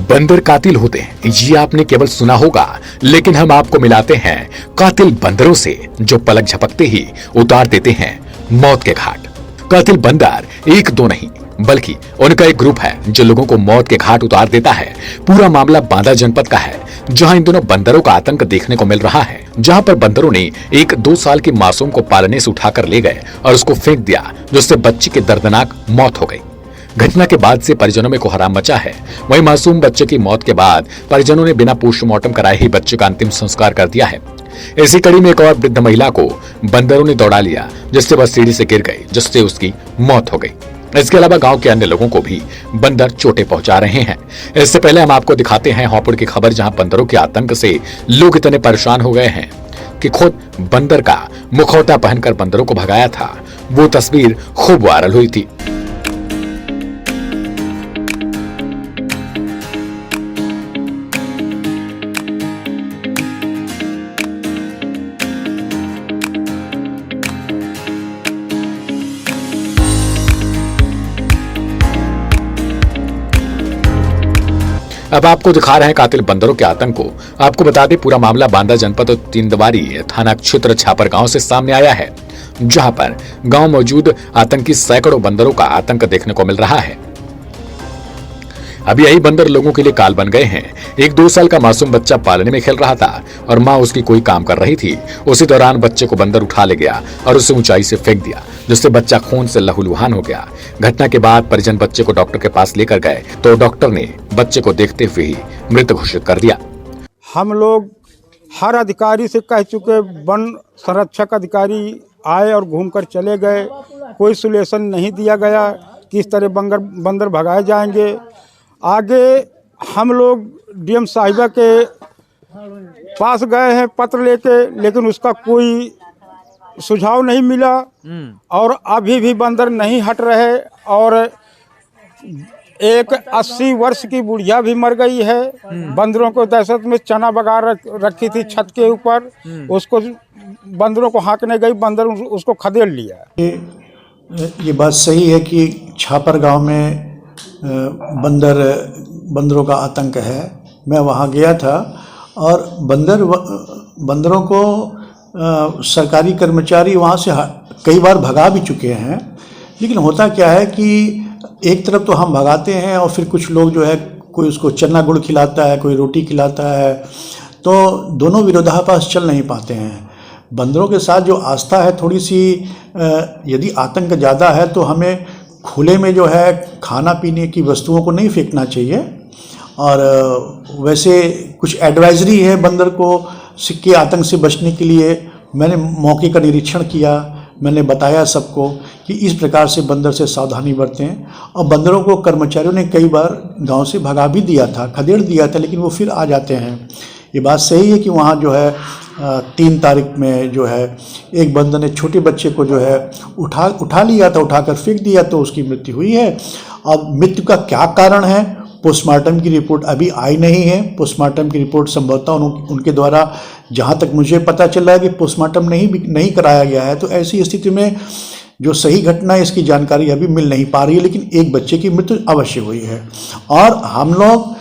बंदर कातिल होते हैं ये आपने केवल सुना होगा, लेकिन हम आपको मिलाते हैं कातिल बंदरों से जो पलक झपकते ही उतार देते हैं मौत के घाट। कातिल बंदर एक दो नहीं बल्कि उनका एक ग्रुप है जो लोगों को मौत के घाट उतार देता है। पूरा मामला बांदा जनपद का है, जहां इन दोनों बंदरों का आतंक देखने को मिल रहा है। जहां पर बंदरों ने एक 2 साल की मासूम को पालने से उठाकर ले गए और उसको फेंक दिया, जिससे बच्ची की दर्दनाक मौत हो गई। घटना के बाद से परिजनों में कोहराम मचा है। वहीं मासूम बच्चे की मौत के बाद परिजनों ने बिना पोस्टमार्टम कराए ही बच्चे का अंतिम संस्कार कर दिया है। इसी कड़ी में एक और वृद्ध महिला को बंदरों ने दौड़ा लिया, जिससे वह सीढ़ी से गिर गई, जिससे उसकी मौत हो गई। इसके अलावा गांव के अन्य लोगों को भी बंदर चोटें पहुंचा रहे हैं। इससे पहले हम आपको दिखाते हैं हापुड़ की खबर, जहां बंदरों के आतंक से लोग इतने परेशान हो गए हैं कि खुद बंदर का मुखौटा पहनकर बंदरों को भगाया था। वो तस्वीर खूब वायरल हुई थी। अब आपको दिखा रहे हैं कातिल बंदरों के आतंक को। आपको बता दें, पूरा मामला बांदा जनपद और तीनदवारी थाना क्षेत्र छापर गांव से सामने आया है, जहां पर गांव मौजूद आतंकी सैकड़ों बंदरों का आतंक देखने को मिल रहा है। अब यही बंदर लोगों के लिए काल बन गए हैं। एक 2 साल का मासूम बच्चा पालने में खेल रहा था और मां उसकी कोई काम कर रही थी। उसी दौरान बच्चे को बंदर उठा ले गया और उसे ऊंचाई से फेंक दिया, जिससे बच्चा खून से लहूलुहान हो गया। घटना के बाद परिजन बच्चे को डॉक्टर के पास लेकर गए तो डॉक्टर ने बच्चे को देखते हुए ही मृत घोषित कर दिया। हम लोग हर अधिकारी से कह चुके, वन संरक्षक अधिकारी आए और घूमकर चले गए। कोई सोल्यूशन नहीं दिया गया किस तरह बंदर भगाए जाएंगे। आगे हम लोग डीएम साहिबा के पास गए हैं पत्र लेके, लेकिन उसका कोई सुझाव नहीं मिला और अभी भी बंदर नहीं हट रहे। और एक 80 वर्ष की बुढ़िया भी मर गई है। बंदरों को दहशत में चना बगा रखी थी छत के ऊपर, उसको बंदरों को हाँकने गई, बंदर उसको खदेड़ लिया। ये बात सही है कि छापर गांव में बंदरों का आतंक है। मैं वहाँ गया था और बंदरों को सरकारी कर्मचारी वहाँ से कई बार भगा भी चुके हैं। लेकिन होता क्या है कि एक तरफ तो हम भगाते हैं और फिर कुछ लोग जो है, कोई उसको चना गुड़ खिलाता है, कोई रोटी खिलाता है, तो दोनों विरोधाभास चल नहीं पाते हैं। बंदरों के साथ जो आस्था है थोड़ी सी, यदि आतंक ज़्यादा है तो हमें खुले में जो है खाना पीने की वस्तुओं को नहीं फेंकना चाहिए। और वैसे कुछ एडवाइजरी है बंदर को के आतंक से बचने के लिए। मैंने मौके का निरीक्षण किया, मैंने बताया सबको कि इस प्रकार से बंदर से सावधानी बरतें। और बंदरों को कर्मचारियों ने कई बार गांव से भगा भी दिया था, खदेड़ दिया था, लेकिन वो फिर आ जाते हैं। ये बात सही है कि वहाँ जो है 3 तारीख में जो है एक बंदर ने छोटे बच्चे को जो है उठा लिया था, उठाकर फेंक दिया, तो उसकी मृत्यु हुई है। अब मृत्यु का क्या कारण है, पोस्टमार्टम की रिपोर्ट अभी आई नहीं है। पोस्टमार्टम की रिपोर्ट संभवतः उनके द्वारा, जहाँ तक मुझे पता चला है कि पोस्टमार्टम नहीं कराया गया है। तो ऐसी स्थिति में जो सही घटना है इसकी जानकारी अभी मिल नहीं पा रही है, लेकिन एक बच्चे की मृत्यु अवश्य हुई है। और हम लोग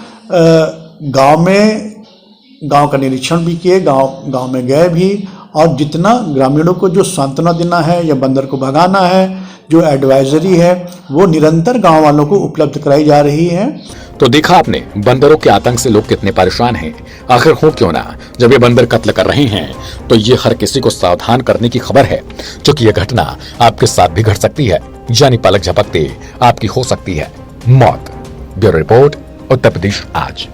गांव का निरीक्षण भी किए, गांव में गए भी, और जितना ग्रामीणों को जो सांत्वना देना है या बंदर को भगाना है, जो एडवाइजरी है वो निरंतर गांव वालों को उपलब्ध कराई जा रही है। तो देखा आपने बंदरों के आतंक से लोग कितने परेशान हैं। आखिर हो क्यों ना, जब ये बंदर कत्ल कर रहे हैं तो ये हर किसी को सावधान करने की खबर है, क्योंकि ये घटना आपके साथ भी घट सकती है, यानी पलक झपकते आपकी हो सकती है मौत। ब्यूरो रिपोर्ट, उत्तर प्रदेश आज।